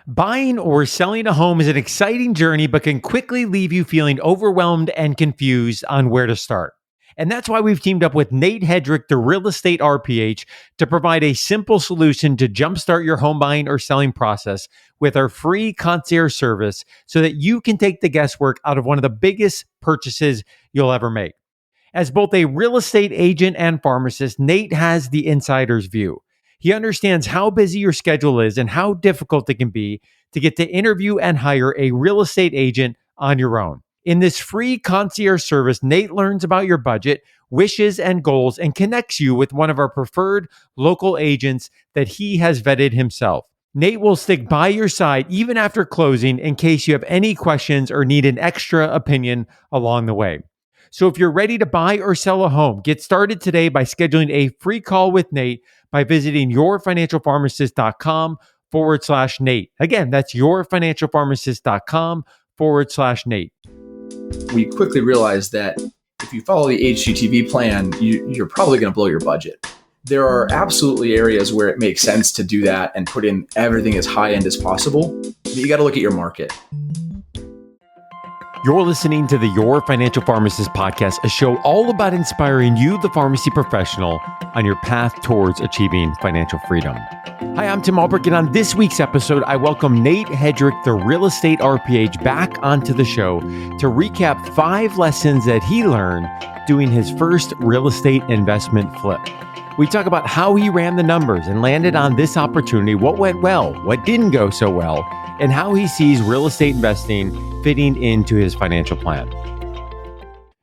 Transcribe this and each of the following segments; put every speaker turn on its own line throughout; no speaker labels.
Buying or selling a home is an exciting journey, but can quickly leave you feeling overwhelmed and confused on where to start. And that's why we've teamed up with Nate Hedrick, the Real Estate RPH, to provide a simple solution to jumpstart your home buying or selling process with our free concierge service so that you can take the guesswork out of one of the biggest purchases you'll ever make. As both a real estate agent and pharmacist, Nate has the insider's view. He understands how busy your schedule is and how difficult it can be to get to interview and hire a real estate agent on your own. In this free concierge service, Nate learns about your budget, wishes, and goals and connects you with one of our preferred local agents that he has vetted himself. Nate will stick by your side even after closing in case you have any questions or need an extra opinion along the way. So if you're ready to buy or sell a home, get started today by scheduling a free call with Nate by visiting yourfinancialpharmacist.com/Nate. Again, that's yourfinancialpharmacist.com/Nate.
We quickly realized that if you follow the HGTV plan, you're probably going to blow your budget. There are absolutely areas where it makes sense to do that and put in everything as high end as possible. But you got to look at your market.
You're listening to the Your Financial Pharmacist podcast, a show all about inspiring you, the pharmacy professional, on your path towards achieving financial freedom. Hi, I'm Tim Ulbrich, and on this week's episode, I welcome Nate Hedrick, the Real Estate RPH, back onto the show to recap 5 lessons that he learned doing his first real estate investment flip. We talk about how he ran the numbers and landed on this opportunity, what went well, what didn't go so well, and how he sees real estate investing fitting into his financial plan.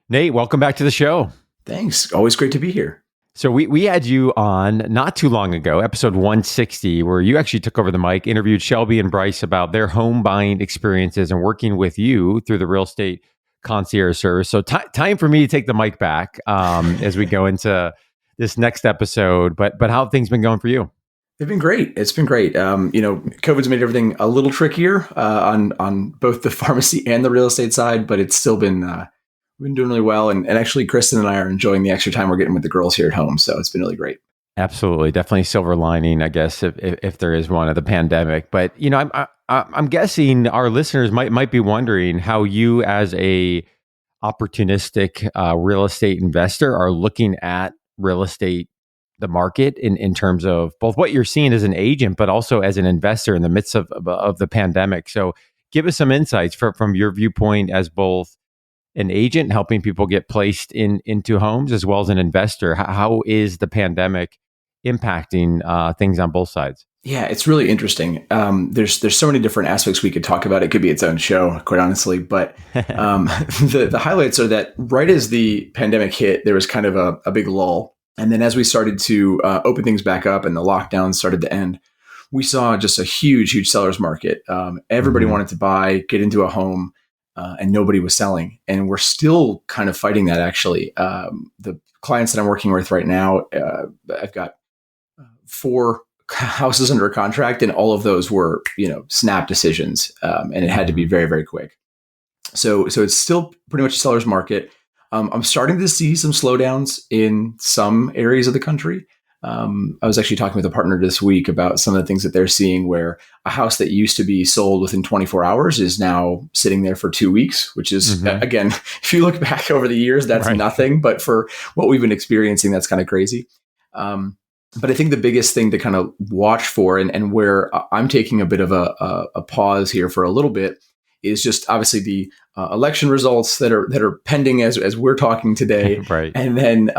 Nate, welcome back to the show.
Thanks. Always great to be here.
So we had you on not too long ago, episode 160, where you actually took over the mic, interviewed Shelby and Bryce about their home buying experiences and working with you through the real estate concierge service. So time for me to take the mic back as we go into this next episode. But how have things been going for you?
They've been great. It's been great. COVID's made everything a little trickier on both the pharmacy and the real estate side, but it's still been we've been doing really well. And actually, Kristen and I are enjoying the extra time we're getting with the girls here at home. So it's been really great.
Absolutely, definitely silver lining, I guess, if there is one, of the pandemic. But I'm guessing our listeners might be wondering how you, as a opportunistic real estate investor, are looking at real estate, the market in terms of both what you're seeing as an agent, but also as an investor in the midst of the pandemic. So give us some insights from your viewpoint as both an agent helping people get placed into homes, as well as an investor. How is the pandemic impacting things on both sides?
Yeah, it's really interesting. There's so many different aspects we could talk about. It could be its own show, quite honestly. But the highlights are that right as the pandemic hit, there was kind of a big lull. And then as we started to open things back up and the lockdowns started to end, we saw just a huge seller's market. Everybody wanted to buy, get into a home, and nobody was selling. And we're still kind of fighting that, actually. The clients that I'm working with right now, I've got 4 houses under contract, and all of those were, snap decisions. And it had to be very, very quick. So it's still pretty much a seller's market. I'm starting to see some slowdowns in some areas of the country. I was actually talking with a partner this week about some of the things that they're seeing, where a house that used to be sold within 24 hours is now sitting there for 2 weeks, which is, again, if you look back over the years, that's nothing. But for what we've been experiencing, that's kind of crazy. But I think the biggest thing to kind of watch for, and where I'm taking a bit of a pause here for a little bit, is just obviously the election results that are pending as we're talking today,
right?
And then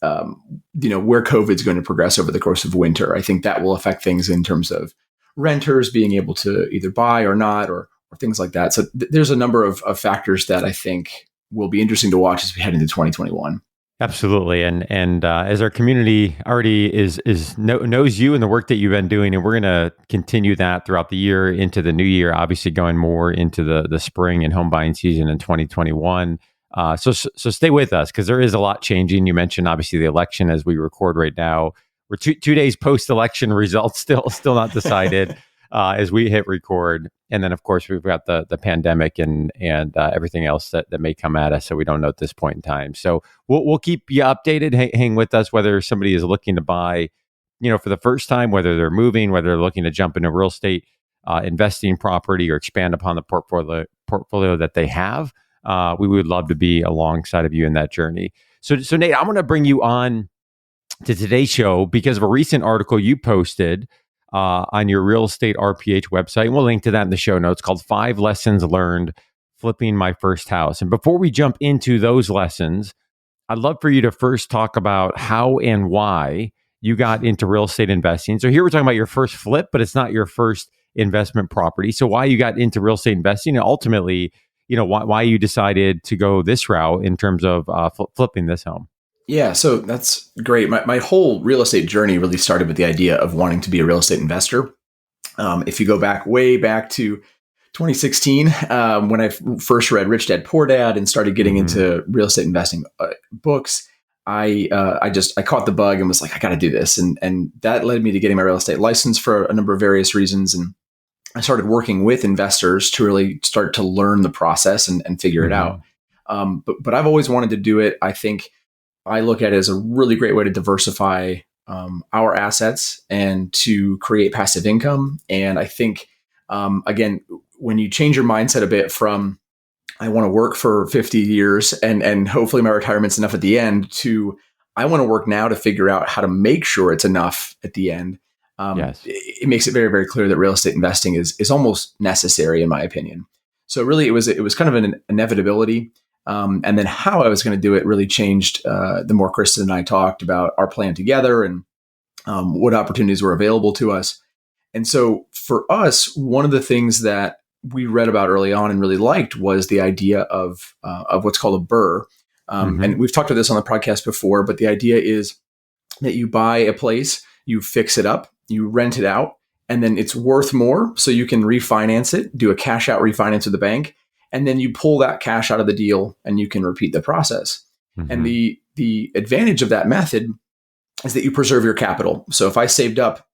where COVID's going to progress over the course of winter. I think that will affect things in terms of renters being able to either buy or not, or things like that. So there's a number of factors that I think will be interesting to watch as we head into 2021.
Absolutely, and as our community already knows you and the work that you've been doing, and we're going to continue that throughout the year into the new year. Obviously, going more into the spring and home buying season in 2021. So stay with us, because there is a lot changing. You mentioned obviously the election as we record right now. We're two days post-election, results still not decided as we hit record. And then, of course, we've got the pandemic and everything else that may come at us. So we don't know at this point in time. So we'll keep you updated. Hang with us, whether somebody is looking to buy, for the first time, whether they're moving, whether they're looking to jump into real estate investing property or expand upon the portfolio that they have, we would love to be alongside of you in that journey. So Nate, I'm going to bring you on to today's show because of a recent article you posted on your Real Estate RPH website. And we'll link to that in the show notes, called 5 Lessons Learned Flipping My First House. And before we jump into those lessons, I'd love for you to first talk about how and why you got into real estate investing. So here we're talking about your first flip, but it's not your first investment property. So why you got into real estate investing, and ultimately, why you decided to go this route in terms of flipping this home.
Yeah, so that's great. My whole real estate journey really started with the idea of wanting to be a real estate investor. If you go way back to 2016, when I first read Rich Dad Poor Dad and started getting into real estate investing books, I caught the bug and was like, I got to do this. And that led me to getting my real estate license for a number of various reasons. And I started working with investors to really start to learn the process and figure it out. But I've always wanted to do it. I think I look at it as a really great way to diversify our assets and to create passive income. And I think, again, when you change your mindset a bit from, I want to work for 50 years and hopefully my retirement's enough at the end, to, I want to work now to figure out how to make sure it's enough at the end. It makes it very, very clear that real estate investing is almost necessary, in my opinion. So really, it was kind of an inevitability. And then how I was going to do it really changed the more Kristen and I talked about our plan together and what opportunities were available to us. And so for us, one of the things that we read about early on and really liked was the idea of what's called a BRRRR. And we've talked about this on the podcast before, but the idea is that you buy a place, you fix it up, you rent it out, and then it's worth more. So you can refinance it, do a cash out refinance with the bank. And then you pull that cash out of the deal and you can repeat the process. And the advantage of that method is that you preserve your capital. So if I saved up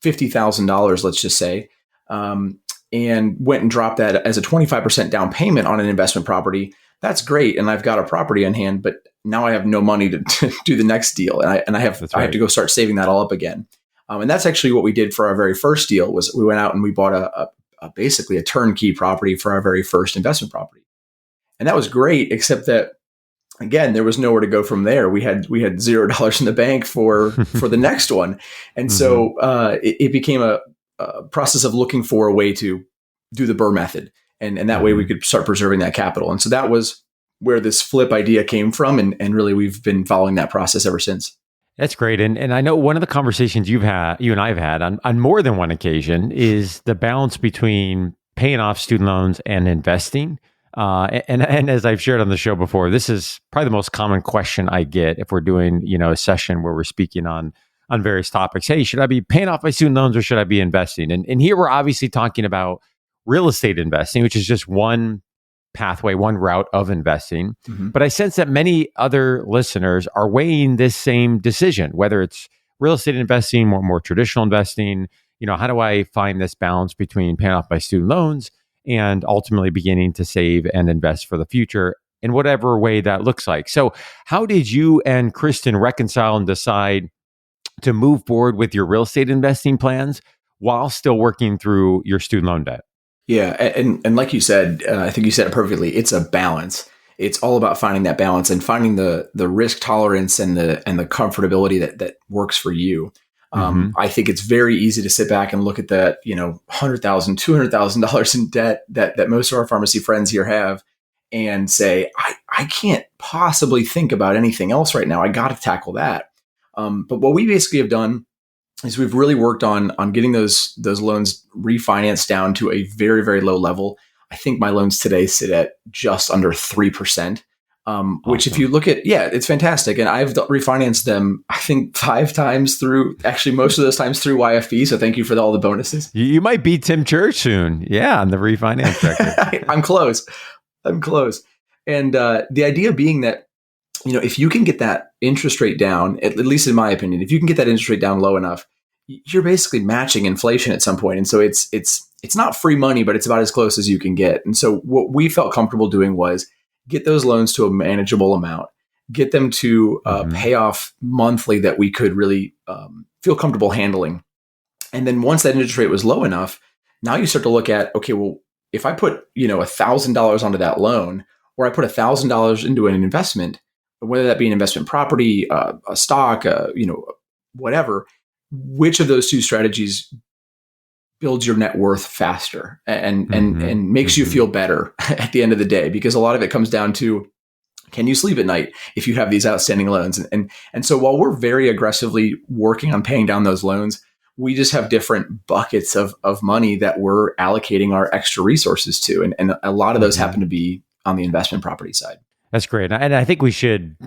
$50,000, let's just say, and went and dropped that as a 25% down payment on an investment property, that's great. And I've got a property on hand, but now I have no money to do the next deal. And I have to go start saving that all up again. And that's actually what we did for our very first deal. Was we went out and we bought basically a turnkey property for our very first investment property. And that was great, except that, again, there was nowhere to go from there. We had $0 in the bank for the next one. And so it became a process of looking for a way to do the BRRRR method. And that way we could start preserving that capital. And so that was where this flip idea came from. And really, we've been following that process ever since.
That's great. And I know one of the conversations you and I have had on more than one occasion is the balance between paying off student loans and investing. And as I've shared on the show before, this is probably the most common question I get if we're doing, a session where we're speaking on various topics. Hey, should I be paying off my student loans or should I be investing? And here we're obviously talking about real estate investing, which is just one pathway, one route of investing. But I sense that many other listeners are weighing this same decision, whether it's real estate investing, more traditional investing. How do I find this balance between paying off my student loans and ultimately beginning to save and invest for the future in whatever way that looks like? So how did you and Kristen reconcile and decide to move forward with your real estate investing plans while still working through your student loan debt?
Yeah. And like you said, I think you said it perfectly. It's a balance. It's all about finding that balance and finding the risk tolerance and the comfortability that works for you. I think it's very easy to sit back and look at that, $100,000, $200,000 in debt that most of our pharmacy friends here have and say, I can't possibly think about anything else right now. I got to tackle that. But what we basically have done is we've really worked on getting those loans refinanced down to a very, very low level. I think my loans today sit at just under 3%, which if you look at, it's fantastic. And I've refinanced them, I think 5 times actually most of those times through YFP. So thank you for all the bonuses.
You might beat Tim Church soon. Yeah, on the refinance record.
I'm close. And the idea being that, if you can get that interest rate down, at least in my opinion, if you can get that interest rate down low enough, you're basically matching inflation at some point. And so it's not free money, but it's about as close as you can get. And so what we felt comfortable doing was get those loans to a manageable amount, get them to pay off monthly that we could really feel comfortable handling. And then once that interest rate was low enough, now you start to look at, okay, well, if I put, $1,000 onto that loan, or I put $1,000 into an investment, whether that be an investment property, a stock, whatever, which of those two strategies builds your net worth faster and makes you feel better at the end of the day? Because a lot of it comes down to, can you sleep at night if you have these outstanding loans? And so while we're very aggressively working on paying down those loans, we just have different buckets of money that we're allocating our extra resources to. And a lot of those happen to be on the investment property side.
That's great. And I think we should,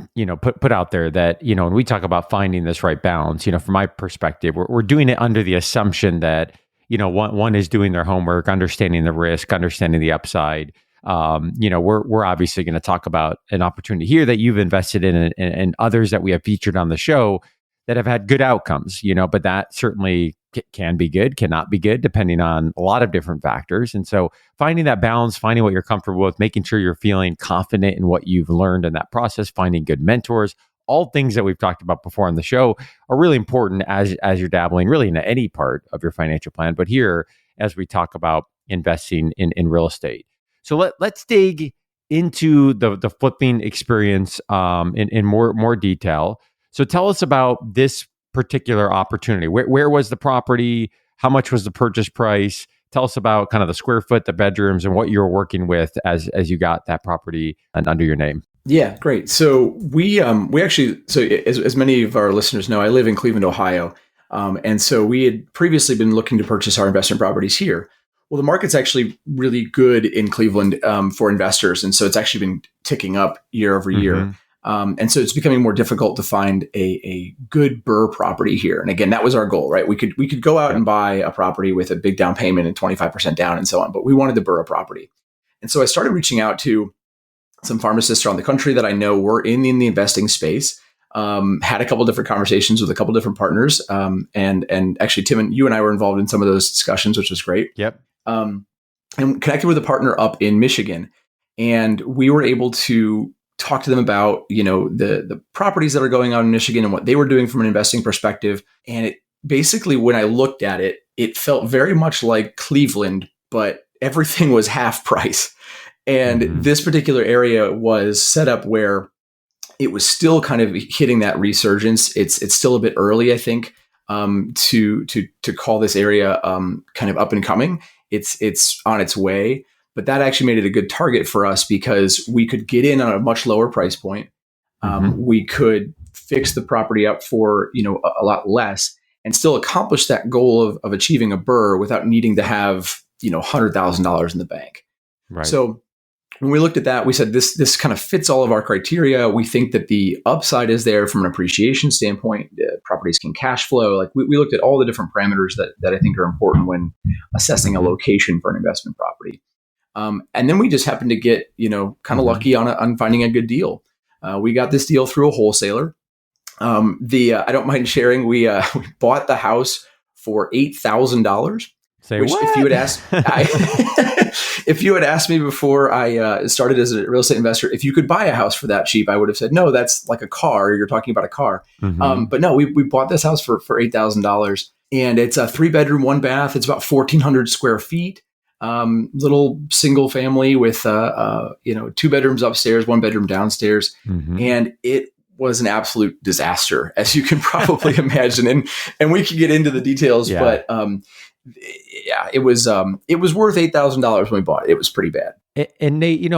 put out there that, when we talk about finding this right balance, from my perspective, we're doing it under the assumption that, one is doing their homework, understanding the risk, understanding the upside. We're obviously going to talk about an opportunity here that you've invested in and others that we have featured on the show that have had good outcomes, but that certainly can be good, cannot be good, depending on a lot of different factors. And so finding that balance, finding what you're comfortable with, making sure you're feeling confident in what you've learned in that process, finding good mentors, all things that we've talked about before on the show are really important as you're dabbling really into any part of your financial plan. But here, as we talk about investing in real estate. So let's dig into the flipping experience in more detail. So tell us about this particular opportunity. Where was the property? How much was the purchase price? Tell us about kind of the square foot, the bedrooms, and what you were working with as you got that property under your name.
Yeah, great. So we actually, as many of our listeners know, I live in Cleveland, Ohio. And so we had previously been looking to purchase our investment properties here. Well, the market's actually really good in Cleveland for investors. And so it's actually been ticking up year over year. And so it's becoming more difficult to find a good BRRRR property here. And again, that was our goal, right? We could go out and buy a property with a big down payment and 25% down and so on, but we wanted the BRRRR property. And so I started reaching out to some pharmacists around the country that I know were in the investing space. Had a couple different conversations with a couple different partners. And actually, Tim, and you and I were involved in some of those discussions, which was great.
Yep.
And connected with a partner up in Michigan. And we were able to talk to them about, the properties that are going on in Michigan and what they were doing from an investing perspective. And it basically, when I looked at it, it felt very much like Cleveland, but everything was half price. And this particular area was set up where it was still kind of hitting that resurgence. It's still a bit early, I think, to call this area kind of up and coming. It's on its way, but that actually made it a good target for us because we could get in on a much lower price point. We could fix the property up for a lot less and still accomplish that goal of achieving a BRRRR without needing to have $100,000 in the bank.
Right.
So when we looked at that, we said this kind of fits all of our criteria. We think that the upside is there from an appreciation standpoint. Properties can cash flow. Like we looked at all the different parameters that I think are important when assessing a location for an investment property. And then we just happened to get kind of lucky on finding a good deal. We got this deal through a wholesaler. I don't mind sharing. We bought the house for $8,000. Which,
what?
if you had asked, if you had asked me before I started as a real estate investor, if you could buy a house for that cheap, I would have said, no, that's like a car. You're talking about a car. But no, we bought this house for $8,000, and it's a 3-bedroom, 1 bath. It's about 1,400 square feet. Little single family with 2 bedrooms upstairs, 1 bedroom downstairs, and it was an absolute disaster, as you can probably imagine. And we could get into the details, but it was worth $8,000 when we bought it. It was pretty bad.
And Nate,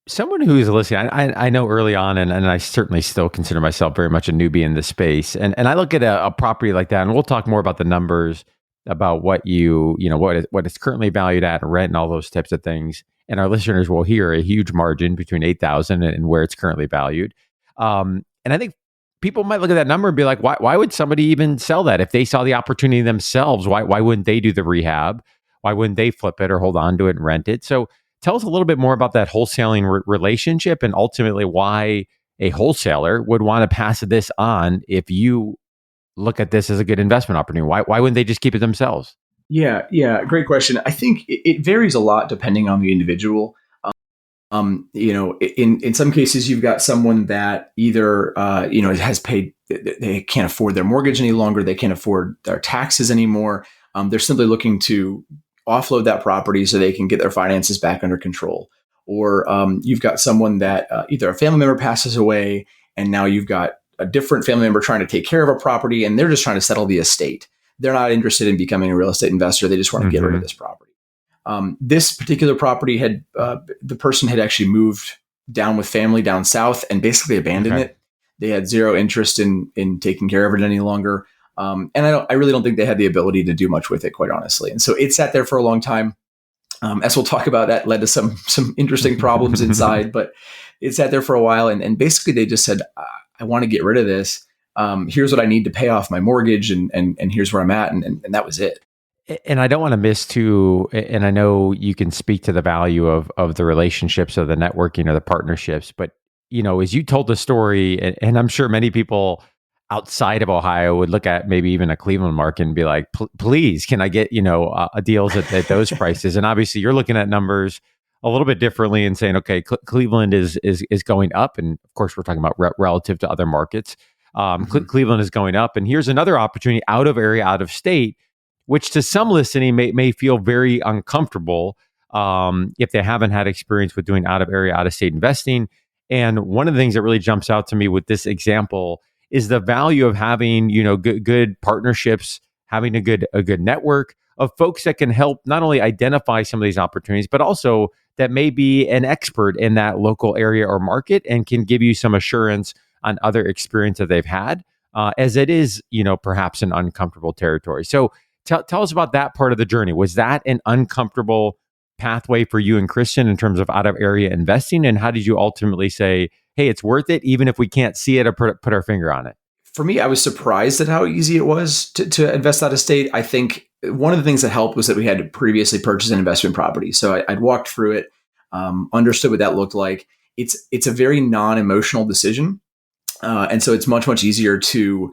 someone who's listening, I know early on, and I certainly still consider myself very much a newbie in this space. And I look at a property like that, and we'll talk more about the numbers, about what what it's currently valued at, rent, and all those types of things. And our listeners will hear a huge margin between $8,000 and where it's currently valued. And I think people might look at that number and be like, why would somebody even sell that? If they saw the opportunity themselves, why wouldn't they do the rehab? Why wouldn't they flip it or hold on to it and rent it? So tell us a little bit more about that wholesaling relationship and ultimately why a wholesaler would want to pass this on if you look at this as a good investment opportunity. Why wouldn't they just keep it themselves?
Yeah. Great question. I think it varies a lot depending on the individual. In some cases, you've got someone that either, has paid, they can't afford their mortgage any longer. They can't afford their taxes anymore. They're simply looking to offload that property so they can get their finances back under control. Or you've got someone that either a family member passes away, and now you've got a different family member trying to take care of a property, and they're just trying to settle the estate. They're not interested in becoming a real estate investor. They just want to get rid of this property. This particular property had the person had actually moved down with family down south and basically abandoned it. They had zero interest in taking care of it any longer. And I really don't think they had the ability to do much with it, quite honestly. And so it sat there for a long time. As we'll talk about, that led to some interesting problems inside, but it sat there for a while. And basically they just said, I want to get rid of this. Here's what I need to pay off my mortgage, and here's where I'm at. And that was it.
And I don't want to miss too, and I know you can speak to the value of the relationships, of the networking, or the partnerships, but as you told the story, and I'm sure many people outside of Ohio would look at maybe even a Cleveland market and be like, please, can I get, deals at those prices? And obviously you're looking at numbers a little bit differently and saying, okay, Cleveland is going up. And of course we're talking about relative to other markets. Cleveland is going up. And here's another opportunity out of area, out of state, which to some listening may feel very uncomfortable if they haven't had experience with doing out of area, out of state investing. And one of the things that really jumps out to me with this example is the value of having good partnerships, having a good network of folks that can help not only identify some of these opportunities, but also that may be an expert in that local area or market and can give you some assurance on other experience that they've had, as it is perhaps an uncomfortable territory. So tell us about that part of the journey. Was that an uncomfortable pathway for you and Kristen in terms of out of area investing? And how did you ultimately say, hey, it's worth it, even if we can't see it or put our finger on it?
For me, I was surprised at how easy it was to invest out of state. I think one of the things that helped was that we had previously purchased an investment property. So I'd walked through it, understood what that looked like. It's a very non-emotional decision. And so it's much, much easier to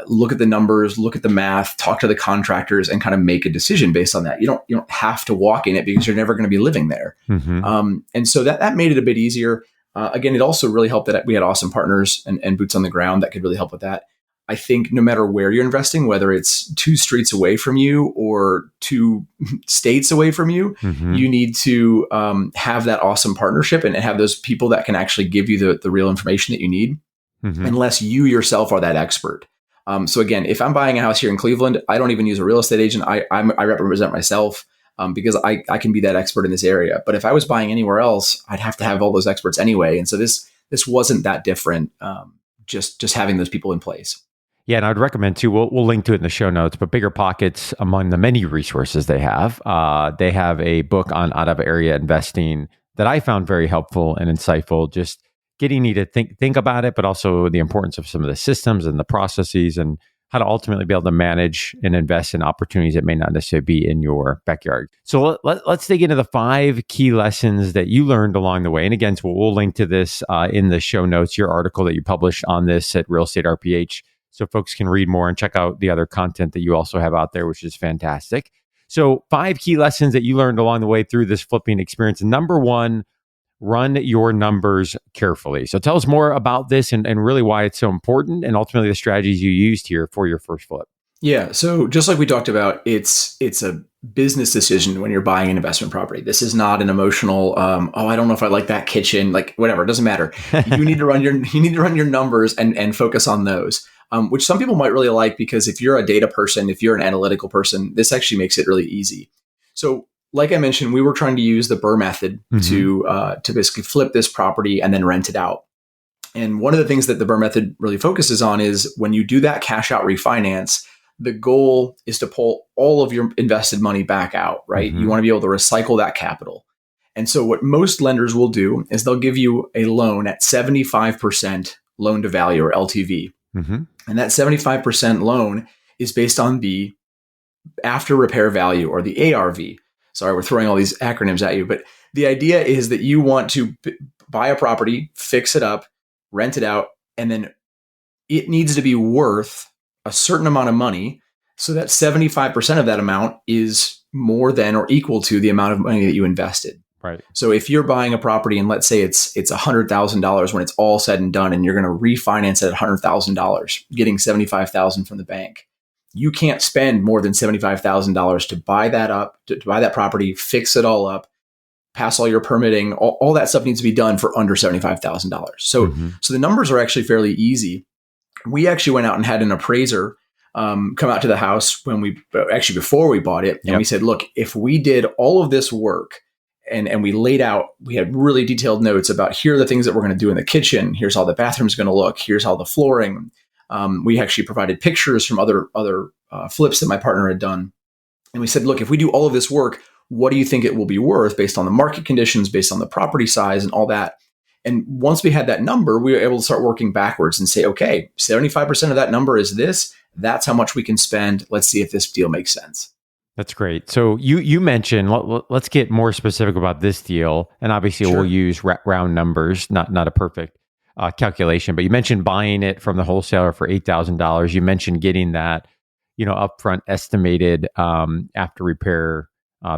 look at the numbers, look at the math, talk to the contractors, and kind of make a decision based on that. You don't have to walk in it because you're never going to be living there. And so that made it a bit easier. Again, it also really helped that we had awesome partners and boots on the ground that could really help with that. I think no matter where you're investing, whether it's 2 streets away from you or 2 states away from you, you need to have that awesome partnership and have those people that can actually give you the real information that you need, unless you yourself are that expert. So again, if I'm buying a house here in Cleveland, I don't even use a real estate agent. I represent myself because I can be that expert in this area. But if I was buying anywhere else, I'd have to have all those experts anyway. And so this wasn't that different, just having those people in place.
Yeah, and I'd recommend too, we'll link to it in the show notes, but Bigger Pockets, among the many resources they have a book on out of area investing that I found very helpful and insightful, just getting you to think about it, but also the importance of some of the systems and the processes and how to ultimately be able to manage and invest in opportunities that may not necessarily be in your backyard. So let's dig into the 5 key lessons that you learned along the way. And again, so we'll link to this in the show notes, your article that you published on this at Real Estate RPH, so folks can read more and check out the other content that you also have out there, which is fantastic. So 5 key lessons that you learned along the way through this flipping experience. Number 1, run your numbers carefully. So tell us more about this and really why it's so important and ultimately the strategies you used here for your first flip.
Yeah. So just like we talked about, it's a business decision when you're buying an investment property. This is not an emotional, I don't know if I like that kitchen, like whatever, it doesn't matter. You need to run your numbers and focus on those, which some people might really like, because if you're a data person, if you're an analytical person, this actually makes it really easy. So like I mentioned, we were trying to use the BRRRR method to basically flip this property and then rent it out. And one of the things that the BRRRR method really focuses on is when you do that cash out refinance, the goal is to pull all of your invested money back out, right? You want to be able to recycle that capital. And so what most lenders will do is they'll give you a loan at 75% loan to value, or LTV. And that 75% loan is based on the after repair value, or the ARV. Sorry, we're throwing all these acronyms at you, but the idea is that you want to buy a property, fix it up, rent it out, and then it needs to be worth a certain amount of money so that 75% of that amount is more than or equal to the amount of money that you invested.
Right.
So if you're buying a property and let's say it's $100,000 when it's all said and done, and you're going to refinance it at $100,000, getting $75,000 from the bank, you can't spend more than $75,000 to buy that up, to buy that property, fix it all up, pass all your permitting, all that stuff needs to be done for under $75,000. So, so the numbers are actually fairly easy. We actually went out and had an appraiser come out to the house before we bought it. And we said, look, if we did all of this work and we laid out, we had really detailed notes about here are the things that we're going to do in the kitchen. Here's how the bathroom's going to look. Here's how the flooring. We actually provided pictures from other flips that my partner had done. And we said, look, if we do all of this work, what do you think it will be worth based on the market conditions, based on the property size and all that? And once we had that number, we were able to start working backwards and say, okay, 75% of that number is this. That's how much we can spend. Let's see if this deal makes sense.
That's great. So you mentioned, let's get more specific about this deal. And obviously we'll use round numbers, not a perfect calculation, but you mentioned buying it from the wholesaler for $8,000. You mentioned getting that, upfront estimated after repair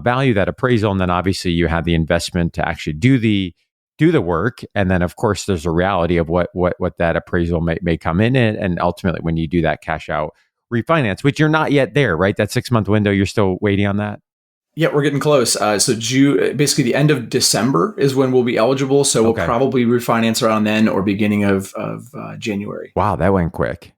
value, that appraisal. And then obviously you had the investment to actually do the work. And then of course there's a reality of what that appraisal may come in at. And ultimately when you do that cash out refinance, which you're not yet there, right? That 6-month window, you're still waiting on that?
Yeah, we're getting close. So basically the end of December is when we'll be eligible. So we'll probably refinance around then or beginning of January.
Wow, that went quick.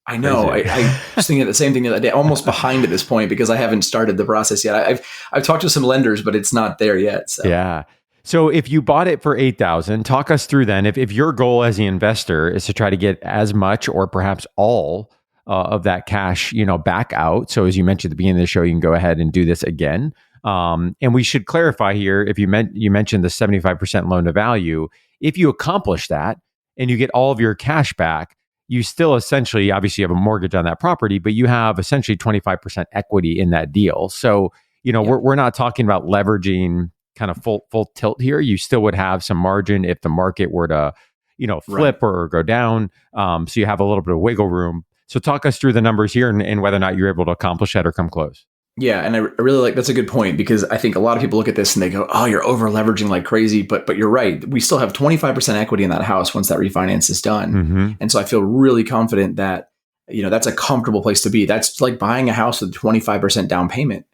I know. I was thinking the same thing the other day, almost behind at this point because I haven't started the process yet. I've talked to some lenders, but it's not there yet. So.
Yeah. So if you bought it for $8,000, talk us through then. If your goal as the investor is to try to get as much or perhaps all of that cash, back out. So as you mentioned at the beginning of the show, you can go ahead and do this again. And we should clarify here, if you mentioned the 75% loan to value, if you accomplish that and you get all of your cash back, you still essentially, obviously you have a mortgage on that property, but you have essentially 25% equity in that deal. So, we're not talking about leveraging kind of full tilt here. You still would have some margin if the market were to, flip or go down. So you have a little bit of wiggle room. So talk us through the numbers here and whether or not you're able to accomplish that or come close.
Yeah. And I really like, that's a good point because I think a lot of people look at this and they go, oh, you're over leveraging like crazy. But you're right. We still have 25% equity in that house once that refinance is done. And so I feel really confident that, that's a comfortable place to be. That's like buying a house with 25% down payment,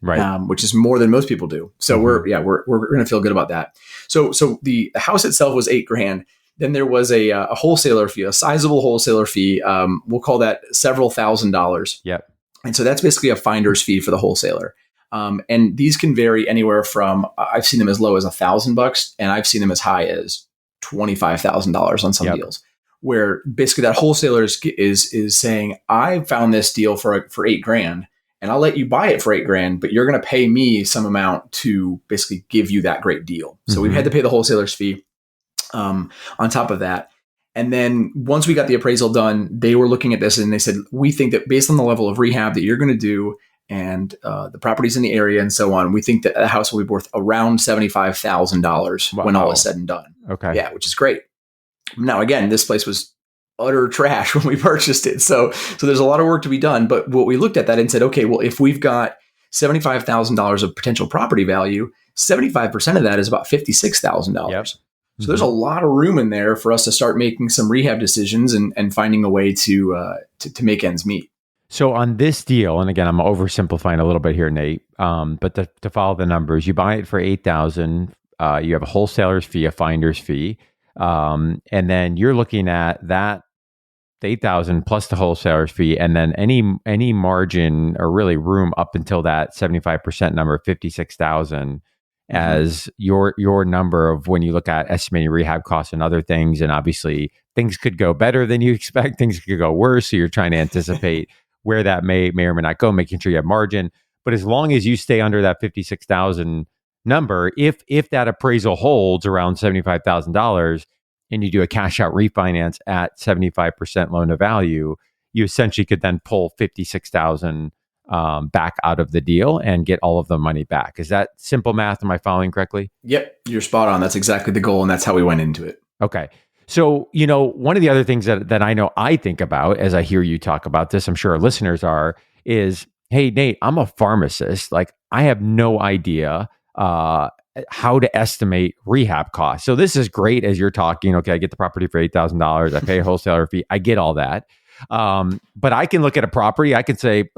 which is more than most people do. So we're going to feel good about that. So the house itself was $8,000. Then there was a wholesaler fee, a sizable wholesaler fee. We'll call that several $1,000s.
Yep.
And so that's basically a finder's fee for the wholesaler. And these can vary anywhere from, I've seen them as low as $1,000 and I've seen them as high as $25,000 on some deals, where basically that wholesaler is saying, I found this deal for $8,000 and I'll let you buy it for $8,000, but you're going to pay me some amount to basically give you that great deal. So we've had to pay the wholesaler's fee on top of that. And then once we got the appraisal done, they were looking at this and they said, we think that based on the level of rehab that you're going to do and the properties in the area and so on, we think that the house will be worth around $75,000 when all is said and done.
Okay.
Yeah, which is great. Now, again, this place was utter trash when we purchased it. So there's a lot of work to be done. But what we looked at that and said, okay, well, if we've got $75,000 of potential property value, 75% of that is about $56,000.
Yep.
So there's a lot of room in there for us to start making some rehab decisions and finding a way to make ends meet.
So on this deal, and again, I'm oversimplifying a little bit here, Nate, but to follow the numbers, you buy it for $8,000. You have a wholesaler's fee, a finder's fee, and then you're looking at that $8,000 plus the wholesaler's fee, and then any margin or really room up until that 75% number, $56,000. As your number of when you look at estimating rehab costs and other things. And obviously things could go better than you expect. Things could go worse. So you're trying to anticipate where that may or may not go, making sure you have margin. But as long as you stay under that 56,000 number, if that appraisal holds around $75,000 and you do a cash out refinance at 75% loan to value, you essentially could then pull 56,000 back out of the deal and get all of the money back. Is that simple math? Am I following correctly?
Yep, you're spot on. That's exactly the goal. And that's how we went into it.
Okay. So, one of the other things that I know I think about as I hear you talk about this, I'm sure our listeners are, is, hey, Nate, I'm a pharmacist. Like, I have no idea how to estimate rehab costs. So this is great as you're talking. Okay, I get the property for $8,000. I pay a wholesaler fee. I get all that. But I can look at a property. I can say,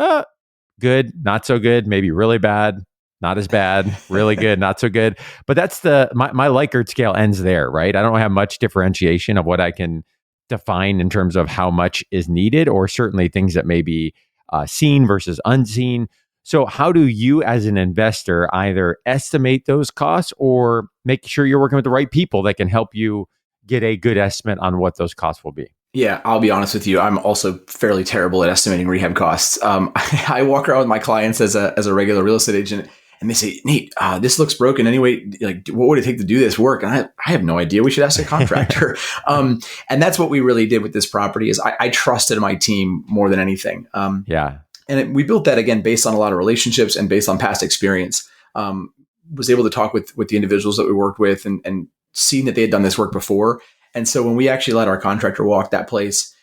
good, not so good, maybe really bad, not as bad, really good, not so good. But that's my Likert scale ends there, right? I don't have much differentiation of what I can define in terms of how much is needed, or certainly things that may be seen versus unseen. So how do you as an investor either estimate those costs or make sure you're working with the right people that can help you get a good estimate on what those costs will be?
Yeah, I'll be honest with you. I'm also fairly terrible at estimating rehab costs. I walk around with my clients as a regular real estate agent, and they say, "Nate, this looks broken anyway. Like, what would it take to do this work?" And I have no idea. We should ask a contractor. And that's what we really did with this property. Is I trusted my team more than anything. And we built that again based on a lot of relationships and based on past experience. Was able to talk with the individuals that we worked with and seeing that they had done this work before. And so when we actually let our contractor walk that place,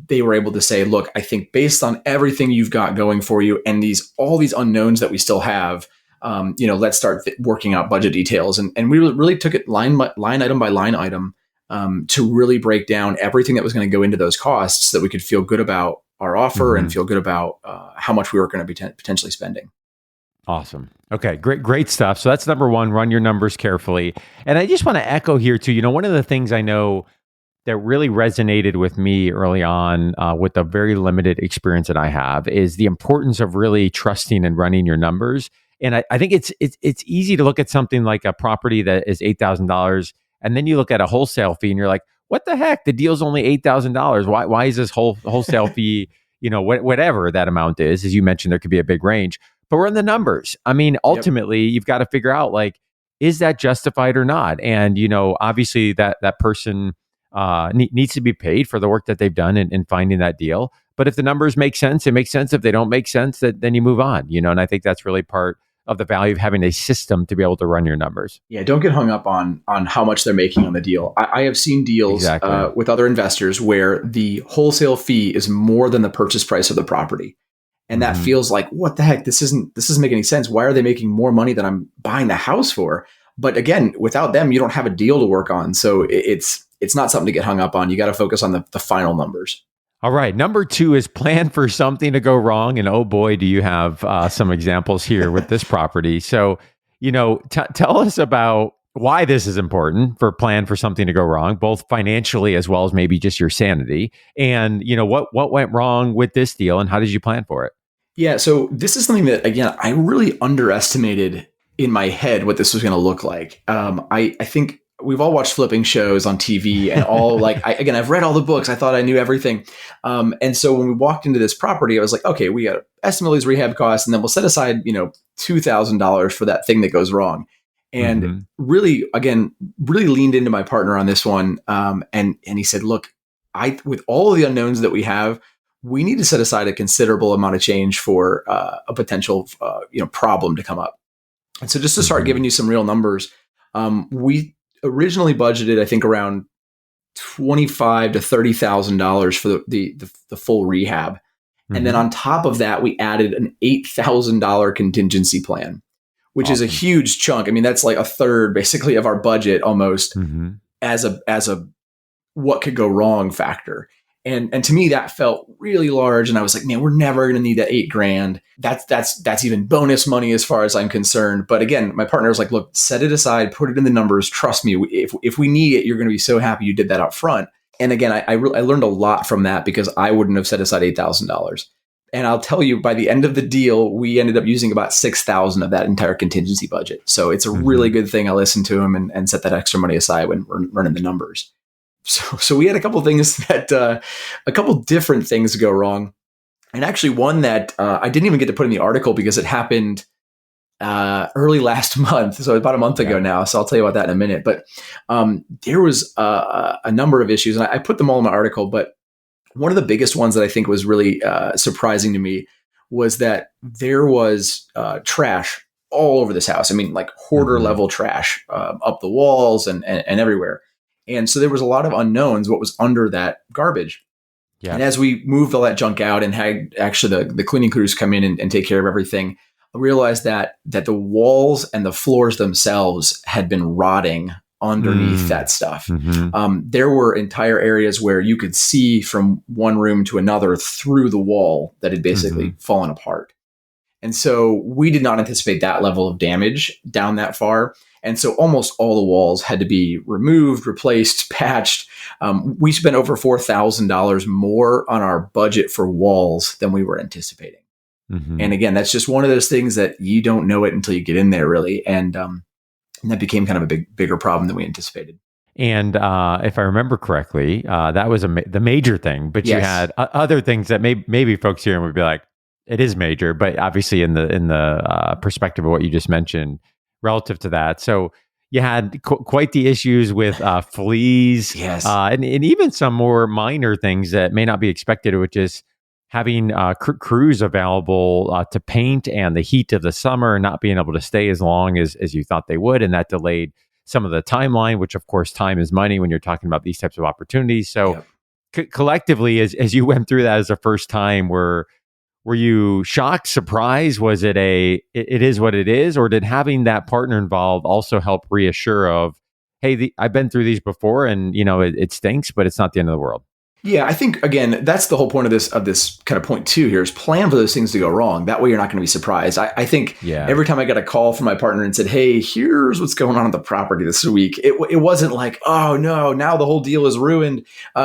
they were able to say, look, I think based on everything you've got going for you and all these unknowns that we still have, let's start working out budget details. And we really took it line item by line item to really break down everything that was going to go into those costs so that we could feel good about our offer and feel good about how much we were going to be potentially spending.
Awesome. Okay, great stuff. So that's number one, run your numbers carefully. And I just want to echo here too, one of the things I know that really resonated with me early on with the very limited experience that I have is the importance of really trusting and running your numbers. And I think it's easy to look at something like a property that is $8,000 and then you look at a wholesale fee and you're like, what the heck? The deal's only $8,000. Why is this wholesale fee, whatever that amount is? As you mentioned, there could be a big range. But we're in the numbers. I mean, ultimately, You've got to figure out, like, is that justified or not? And, obviously that person needs to be paid for the work that they've done in finding that deal. But if the numbers make sense, it makes sense. If they don't make sense, then you move on, and I think that's really part of the value of having a system to be able to run your numbers.
Yeah, don't get hung up on how much they're making on the deal. I have seen deals with other investors where the wholesale fee is more than the purchase price of the property. And that feels like, what the heck? This doesn't make any sense. Why are they making more money than I'm buying the house for? But again, without them, you don't have a deal to work on. So it's not something to get hung up on. You got to focus on the final numbers.
All right. Number 2 is plan for something to go wrong. And oh boy, do you have some examples here with this property. So, tell us about why this is important for plan for something to go wrong, both financially as well as maybe just your sanity. And, what went wrong with this deal and how did you plan for it?
Yeah. So this is something that, again, I really underestimated in my head what this was going to look like. I think we've all watched flipping shows on TV and all I've read all the books. I thought I knew everything. And so when we walked into this property, I was like, okay, we got to estimate these rehab costs and then we'll set aside, $2,000 for that thing that goes wrong. And really leaned into my partner on this one. And he said, look, with all of the unknowns that we have, we need to set aside a considerable amount of change for a potential, problem to come up. And so just to start giving you some real numbers, we originally budgeted, I think, around $25,000 to $30,000 for the full rehab. And then on top of that, we added an $8,000 contingency plan, which is a huge chunk. I mean, that's like a third basically of our budget almost as a what could go wrong factor. And to me, that felt really large. And I was like, man, we're never going to need that $8,000. That's even bonus money as far as I'm concerned. But again, my partner was like, look, set it aside, put it in the numbers. Trust me, if we need it, you're going to be so happy you did that up front. And again, I learned a lot from that because I wouldn't have set aside $8,000. And I'll tell you, by the end of the deal, we ended up using about $6,000 of that entire contingency budget. So it's a really good thing I listened to him and set that extra money aside when we're running the numbers. So we had a couple different things go wrong. And actually one that I didn't even get to put in the article because it happened early last month. So about a month ago now. So I'll tell you about that in a minute. But there was a number of issues and I put them all in my article. But one of the biggest ones that I think was really surprising to me was that there was trash all over this house. I mean, like hoarder level trash up the walls and everywhere. And so there was a lot of unknowns, what was under that garbage. Yeah. And as we moved all that junk out and had actually the cleaning crews come in and take care of everything, I realized that the walls and the floors themselves had been rotting underneath that stuff. There were entire areas where you could see from one room to another through the wall that had basically fallen apart. And so we did not anticipate that level of damage down that far. And so almost all the walls had to be removed, replaced, patched. We spent over $4,000 more on our budget for walls than we were anticipating.
Mm-hmm.
And again, that's just one of those things that you don't know it until you get in there, really. And that became kind of a bigger problem than we anticipated.
And if I remember correctly, that was the major thing. But you had other things that maybe folks here would be like, it is major, but obviously in the perspective of what you just mentioned, relative to that. So you had quite the issues with fleas, and even some more minor things that may not be expected, which is having crews available to paint, and the heat of the summer not being able to stay as long as you thought they would, and that delayed some of the timeline, which of course time is money when you're talking about these types of opportunities. So collectively, as you went through that as a first time, were you shocked, surprised? Was it it is what it is? Or did having that partner involved also help reassure of, hey, I've been through these before, and it stinks, but it's not the end of the world?
Yeah, I think, again, that's the whole point of this kind of point two here, is plan for those things to go wrong. That way you're not going to be surprised. I think every time I got a call from my partner and said, hey, here's what's going on at the property this week, it wasn't like, oh no, now the whole deal is ruined.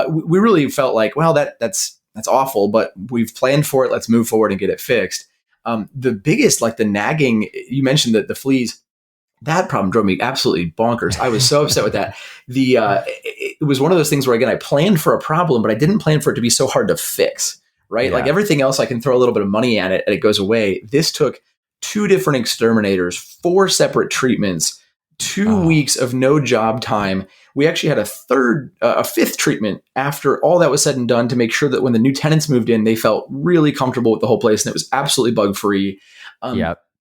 We really felt like, well, that's awful, but we've planned for it. Let's move forward and get it fixed. The biggest, like the nagging, you mentioned that the fleas, that problem drove me absolutely bonkers. I was so upset with that. It was one of those things where, again, I planned for a problem, but I didn't plan for it to be so hard to fix, right? Like everything else, I can throw a little bit of money at it and it goes away. This took 2 different exterminators, 4 separate treatments, 2 weeks of no job time. We actually had a fifth treatment after all that was said and done to make sure that when the new tenants moved in, they felt really comfortable with the whole place and it was absolutely bug-free.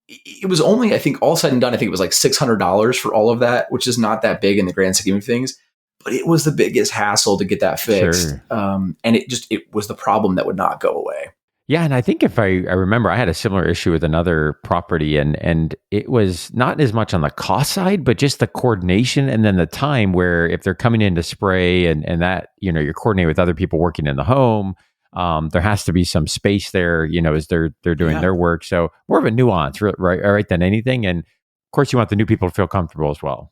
It was only, I think, all said and done, I think it was like $600 for all of that, which is not that big in the grand scheme of things. But it was the biggest hassle to get that fixed.
Sure.
And it was the problem that would not go away.
Yeah, and I think if I remember, I had a similar issue with another property, and it was not as much on the cost side, but just the coordination and then the time where if they're coming in to spray and that, you're coordinating with other people working in the home, there has to be some space there, as they're doing their work. So more of a nuance, right, than anything. And of course, you want the new people to feel comfortable as well.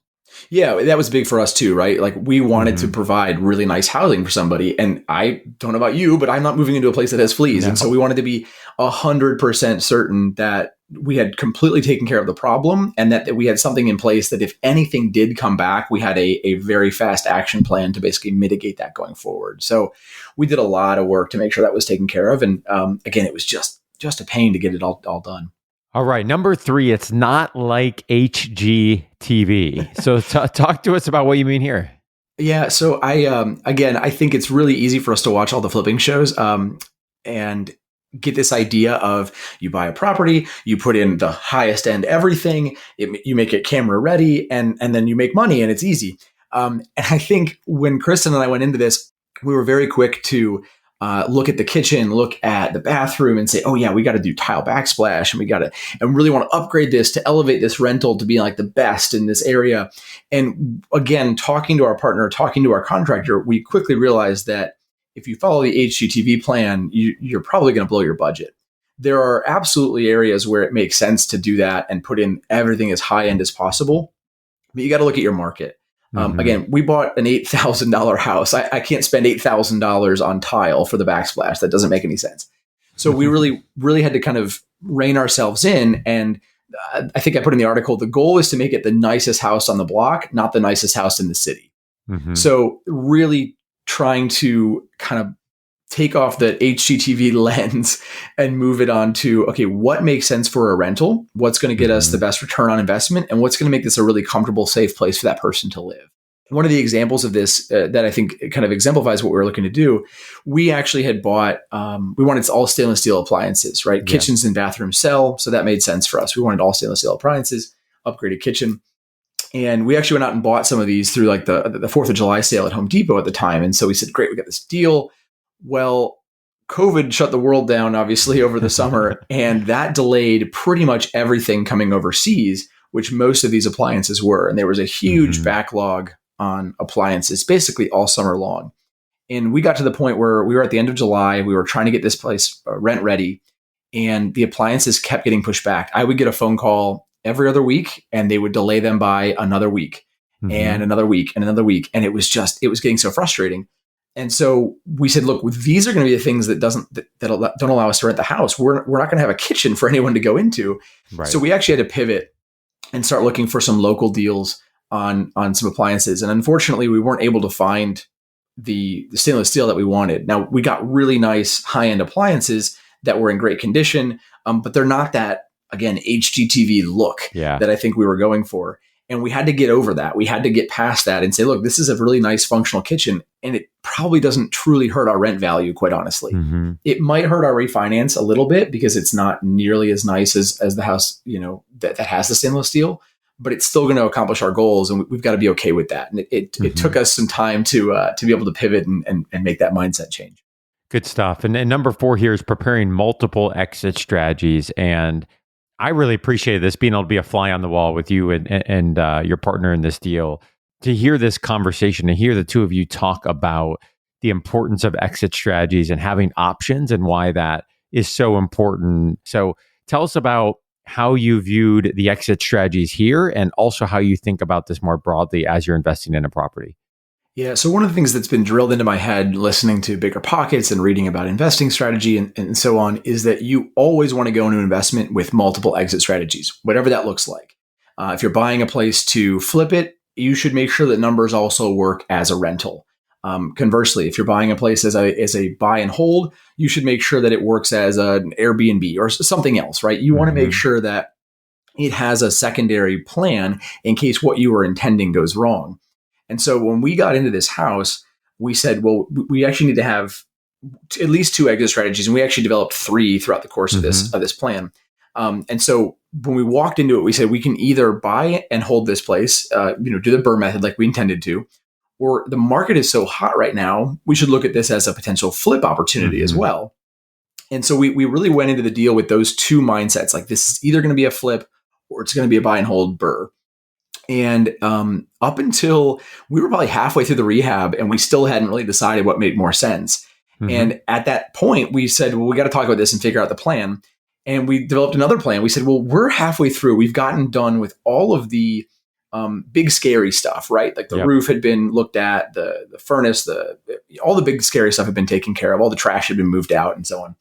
Yeah, that was big for us too, right? Like we wanted to provide really nice housing for somebody. And I don't know about you, but I'm not moving into a place that has fleas. No. And so we wanted to be 100% certain that we had completely taken care of the problem and that we had something in place that if anything did come back, we had a very fast action plan to basically mitigate that going forward. So we did a lot of work to make sure that was taken care of. And again, it was just a pain to get it all done.
All right. Number 3, it's not like HGTV. So talk to us about what you mean here.
Yeah. So I think it's really easy for us to watch all the flipping shows and get this idea of you buy a property, you put in the highest end everything, you make it camera ready, and then you make money and it's easy. And I think when Kristen and I went into this, we were very quick to look at the kitchen, look at the bathroom and say, oh yeah, we got to do tile backsplash and really want to upgrade this to elevate this rental to be like the best in this area. And again, talking to our partner, talking to our contractor, we quickly realized that if you follow the HGTV plan, you're probably going to blow your budget. There are absolutely areas where it makes sense to do that and put in everything as high end as possible, but you got to look at your market. Again, we bought an $8,000 house. I can't spend $8,000 on tile for the backsplash. That doesn't make any sense. So we really had to kind of rein ourselves in. And I think I put in the article, the goal is to make it the nicest house on the block, not the nicest house in the city. So really trying to kind of take off the HGTV lens and move it on to, okay, what makes sense for a rental? What's going to get us the best return on investment? And what's going to make this a really comfortable, safe place for that person to live? One of the examples of this that I think kind of exemplifies what we're looking to do, we actually had bought, we wanted all stainless steel appliances, right? Yeah. Kitchens and bathrooms sell. So that made sense for us. We wanted all stainless steel appliances, upgraded kitchen. And we actually went out and bought some of these through like the 4th of July sale at Home Depot at the time. And so we said, great, we got this deal. Well, COVID shut the world down, obviously, over the summer, and that delayed pretty much everything coming overseas, which most of these appliances were. And there was a huge backlog on appliances basically all summer long. And we got to the point where we were at the end of July, we were trying to get this place rent ready. and the appliances kept getting pushed back. I would get a phone call every other week, and they would delay them by another week and another week and another week. And it was getting so frustrating. And so we said, look, these are going to be the things that don't allow us to rent the house. We're not going to have a kitchen for anyone to go into.
Right.
So we actually had to pivot and start looking for some local deals on some appliances. And unfortunately, we weren't able to find the stainless steel that we wanted. Now, we got really nice high-end appliances that were in great condition, but they're not that, again, HGTV look that I think we were going for. And we had to get over that. We had to get past that and say, look, this is a really nice functional kitchen, and it probably doesn't truly hurt our rent value, quite honestly. It might hurt our refinance a little bit because it's not nearly as nice as the house, that has the stainless steel, but it's still going to accomplish our goals, and we've got to be okay with that. And it took us some time to be able to pivot and make that mindset change.
Good stuff. And number 4 here is preparing multiple exit strategies. And I really appreciated this, being able to be a fly on the wall with you and your partner in this deal, to hear this conversation, to hear the two of you talk about the importance of exit strategies and having options and why that is so important. So tell us about how you viewed the exit strategies here, and also how you think about this more broadly as you're investing in a property.
Yeah. So one of the things that's been drilled into my head listening to Bigger Pockets and reading about investing strategy and so on is that you always want to go into investment with multiple exit strategies, whatever that looks like. If you're buying a place to flip it, you should make sure that numbers also work as a rental. Conversely, if you're buying a place as a buy and hold, you should make sure that it works as an Airbnb or something else, right? You want to make sure that it has a secondary plan in case what you were intending goes wrong. And so when we got into this house, we said, well, we actually need to have at least 2 exit strategies. And we actually developed 3 throughout the course of this plan. And so when we walked into it, we said we can either buy and hold this place, do the BRRRR method like we intended to, or the market is so hot right now, we should look at this as a potential flip opportunity as well. And so we really went into the deal with those 2 mindsets. Like, this is either going to be a flip or it's going to be a buy and hold BRRRR. And up until we were probably halfway through the rehab, and we still hadn't really decided what made more sense. And at that point, we said, well, we got to talk about this and figure out the plan. And we developed another plan. We said, well, we're halfway through. We've gotten done with all of the big scary stuff, right? Like the roof had been looked at, the furnace, all the big scary stuff had been taken care of. All the trash had been moved out and so on.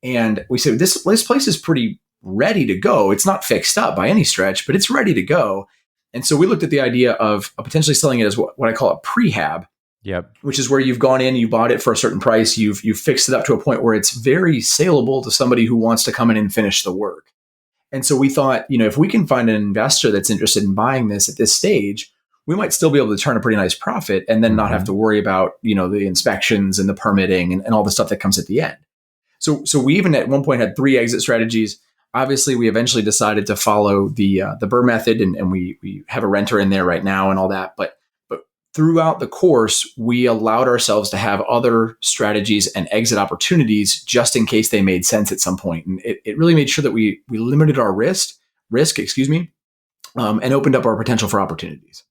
And we said, this place is pretty ready to go. It's not fixed up by any stretch, but it's ready to go. And so we looked at the idea of potentially selling it as what I call a prehab, which is where you've gone in, you bought it for a certain price, you've fixed it up to a point where it's very saleable to somebody who wants to come in and finish the work. And so we thought, if we can find an investor that's interested in buying this at this stage, we might still be able to turn a pretty nice profit and then not have to worry about, the inspections and the permitting and all the stuff that comes at the end. So we even at one point had 3 exit strategies. Obviously, we eventually decided to follow the BRRRR method, and we have a renter in there right now and all that. But throughout the course, we allowed ourselves to have other strategies and exit opportunities just in case they made sense at some point. And it really made sure that we limited our risk, and opened up our potential for opportunities.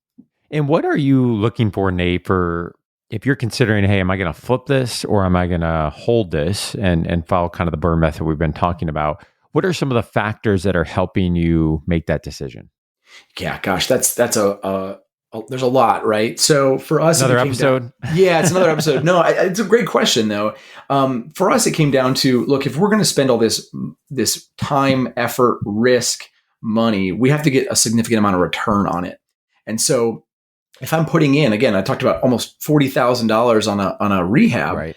And what are you looking for, Nate, for if you're considering, hey, am I going to flip this or am I going to hold this and follow kind of the BRRRR method we've been talking about? What are some of the factors that are helping you make that decision?
Yeah, gosh, that's there's a lot, right? So for us,
another episode.
It's another episode. No, it's a great question though. For us, it came down to, look, if we're going to spend all this time, effort, risk, money, we have to get a significant amount of return on it. And so if I'm putting in, again, I talked about almost $40,000 on a rehab,
right?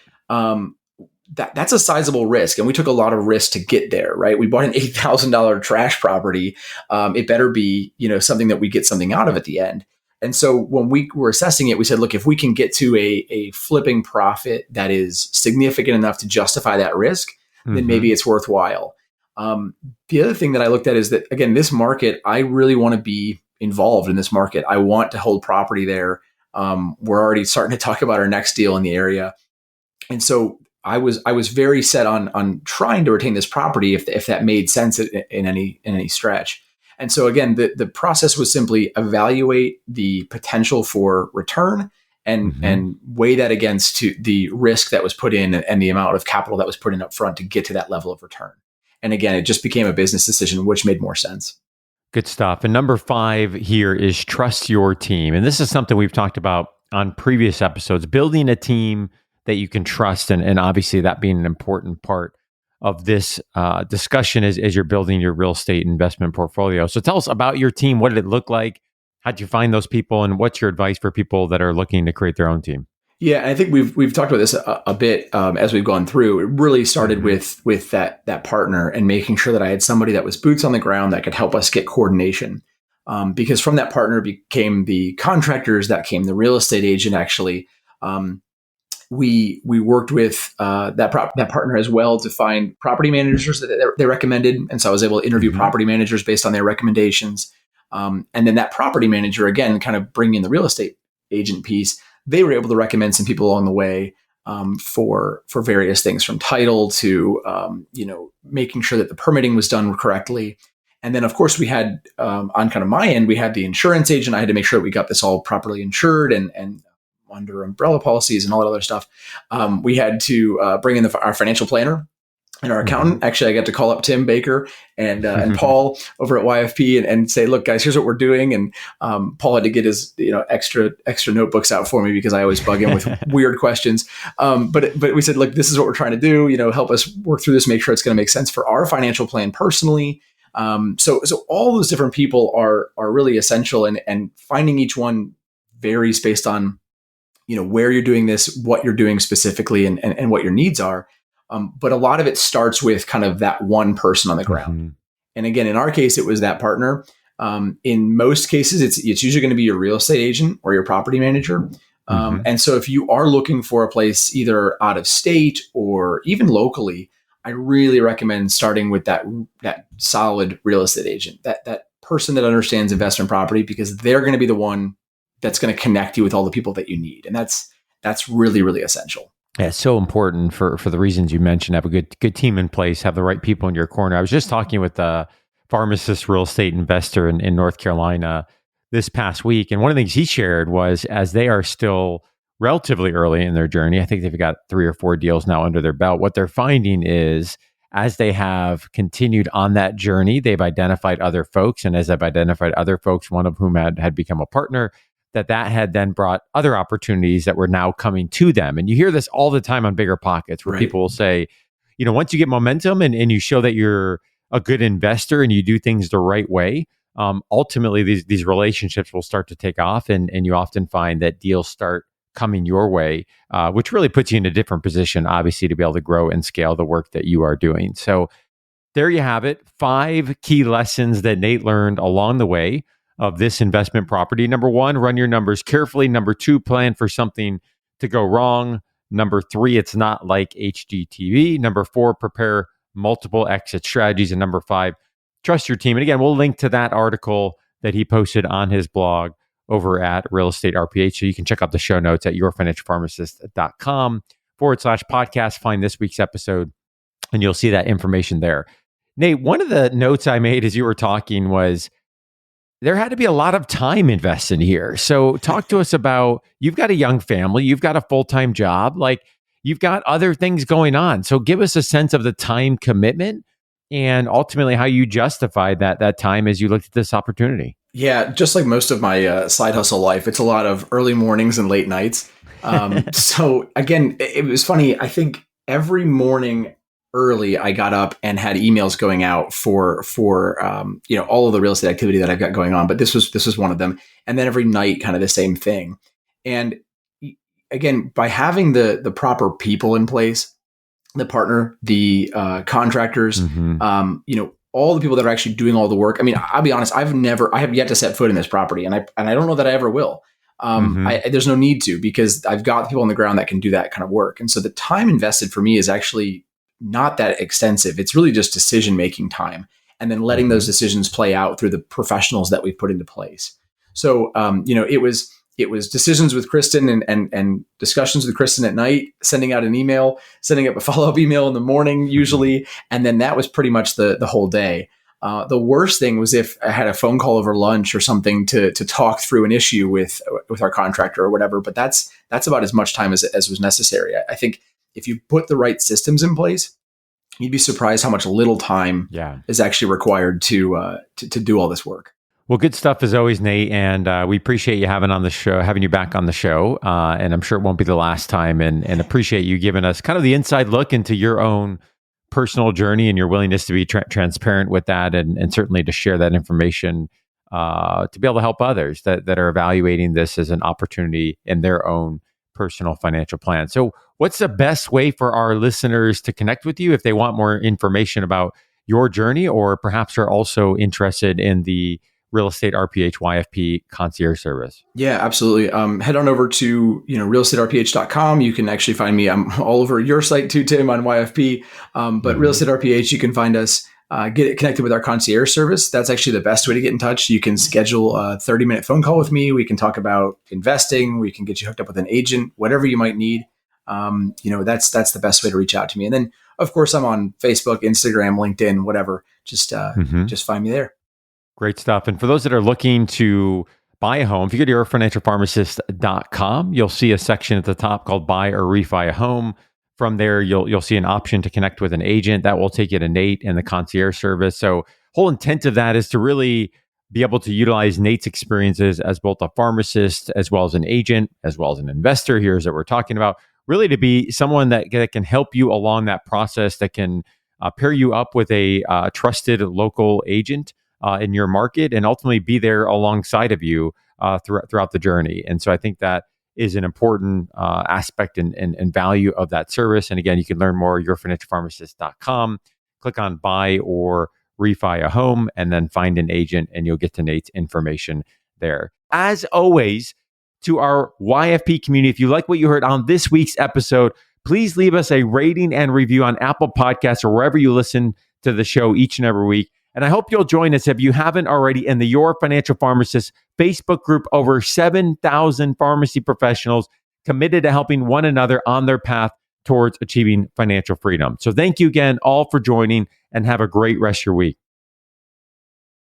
That's a sizable risk. And we took a lot of risk to get there, right? We bought an $8,000 trash property. It better be, something that we get something out of at the end. And so when we were assessing it, we said, look, if we can get to a flipping profit that is significant enough to justify that risk, then maybe it's worthwhile. The other thing that I looked at is that, again, this market, I really want to be involved in this market. I want to hold property there. We're already starting to talk about our next deal in the area. And so I was very set on trying to retain this property if that made sense in any stretch. And so again, the process was simply evaluate the potential for return and weigh that against the risk that was put in and the amount of capital that was put in up front to get to that level of return. And again, it just became a business decision, which made more sense.
Good stuff. And number 5 here is trust your team. And this is something we've talked about on previous episodes, building a team that you can trust. And obviously that being an important part of this discussion as you're building your real estate investment portfolio. So tell us about your team. What did it look like? How'd you find those people? And what's your advice for people that are looking to create their own team?
Yeah, and I think we've talked about this a bit as we've gone through. It really started with that partner and making sure that I had somebody that was boots on the ground that could help us get coordination. Because from that partner became the contractors, that came the real estate agent. Actually, we worked with that partner as well to find property managers that they recommended, and so I was able to interview property managers based on their recommendations. And then that property manager, again, kind of bringing in the real estate agent piece. They were able to recommend some people along the way for various things, from title to making sure that the permitting was done correctly. And then, of course, we had on kind of my end, we had the insurance agent. I had to make sure that we got this all properly insured and under umbrella policies and all that other stuff. We had to bring in our financial planner and our accountant. Actually, I got to call up Tim Baker and Paul over at YFP and say, look, guys, here's what we're doing. And Paul had to get his extra notebooks out for me because I always bug him with weird questions. But we said, look, this is what we're trying to do. Help us work through this, make sure it's going to make sense for our financial plan personally. So all those different people are really essential, and finding each one varies based on where you're doing this, what you're doing specifically, and what your needs are. But a lot of it starts with kind of that one person on the ground. And again, in our case, it was that partner. In most cases, it's usually going to be your real estate agent or your property manager. And so if you are looking for a place either out of state or even locally, I really recommend starting with that solid real estate agent, that person that understands investment property, because they're going to be the one that's going to connect you with all the people that you need. And that's really, really essential.
Yeah, it's so important for the reasons you mentioned. Have a good team in place, have the right people in your corner. I was just talking with a pharmacist real estate investor in North Carolina this past week. And one of the things he shared was, as they are still relatively early in their journey, I think they've got 3 or 4 deals now under their belt. What they're finding is, as they have continued on that journey, they've identified other folks. And as they've identified other folks, one of whom had become a partner, that had then brought other opportunities that were now coming to them. And you hear this all the time on Bigger Pockets, where people will say, once you get momentum and you show that you're a good investor and you do things the right way, ultimately these relationships will start to take off. And you often find that deals start coming your way, which really puts you in a different position, obviously, to be able to grow and scale the work that you are doing. So there you have it. 5 key lessons that Nate learned along the way of this investment property. Number 1, run your numbers carefully. Number 2, plan for something to go wrong. Number 3, it's not like HGTV. Number 4, prepare multiple exit strategies. And number 5, trust your team. And again, we'll link to that article that he posted on his blog over at Real Estate RPH. So you can check out the show notes at yourfinancialpharmacist.com/podcast. Find this week's episode and you'll see that information there. Nate, one of the notes I made as you were talking was, there had to be a lot of time invested here. So talk to us about, you've got a young family, you've got a full-time job, like you've got other things going on. So give us a sense of the time commitment and ultimately how you justified that time as you looked at this opportunity.
Yeah, just like most of my side hustle life, it's a lot of early mornings and late nights. So again, it was funny. I think every morning early, I got up and had emails going out for all of the real estate activity that I've got going on. But this was one of them. And then every night, kind of the same thing. And again, by having the proper people in place, the partner, the contractors, all the people that are actually doing all the work. I mean, I'll be honest, I have yet to set foot in this property, and I don't know that I ever will. There's no need to, because I've got people on the ground that can do that kind of work. And so the time invested for me is actually not that extensive. It's really just decision-making time, and then letting those decisions play out through the professionals that we've put into place. So, it was decisions with Kristen and discussions with Kristen at night, sending out an email, sending up a follow-up email in the morning usually. And then that was pretty much the whole day. The worst thing was if I had a phone call over lunch or something to talk through an issue with our contractor or whatever. But that's about as much time as was necessary. I think if you put the right systems in place you'd be surprised how much little time
Yeah.
is actually required to do all this work.
Well, good stuff as always, Nate, and we appreciate you having you back on the show, and I'm sure it won't be the last time. And appreciate you giving us kind of the inside look into your own personal journey and your willingness to be transparent with that, and certainly to share that information to be able to help others that are evaluating this as an opportunity in their own personal financial plan. So, what's the best way for our listeners to connect with you if they want more information about your journey, or perhaps are also interested in the Real Estate RPH YFP concierge service?
Yeah, absolutely. Head on over to realestaterph.com. You can actually find me. I'm all over your site too, Tim, on YFP. But Real Estate RPH, you can find us. Get connected with our concierge service. That's actually the best way to get in touch. You can schedule a 30-minute phone call with me. We can talk about investing. We can get you hooked up with an agent, whatever you might need. That's the best way to reach out to me. And then, of course, I'm on Facebook, Instagram, LinkedIn, whatever. Just find me there.
Great stuff. And for those that are looking to buy a home, if you go to yourfinancialpharmacist.com, you'll see a section at the top called Buy or Refi a Home. From there, you'll see an option to connect with an agent that will take you to Nate and the concierge service. So, whole intent of that is to really be able to utilize Nate's experiences as both a pharmacist, as well as an agent, as well as an investor. Here's what we're talking about. Really, to be someone that can help you along that process, that can pair you up with a trusted local agent in your market, and ultimately be there alongside of you throughout the journey. And so I think that is an important aspect and value of that service. And again, you can learn more at yourfinancialpharmacist.com. Click on Buy or Refi a Home, and then find an agent, and you'll get to Nate's information there. As always, to our YFP community, if you like what you heard on this week's episode, please leave us a rating and review on Apple Podcasts or wherever you listen to the show each and every week. And I hope you'll join us, if you haven't already, in the Your Financial Pharmacist Facebook group. Over 7,000 pharmacy professionals committed to helping one another on their path towards achieving financial freedom. So thank you again all for joining, and have a great rest of your week.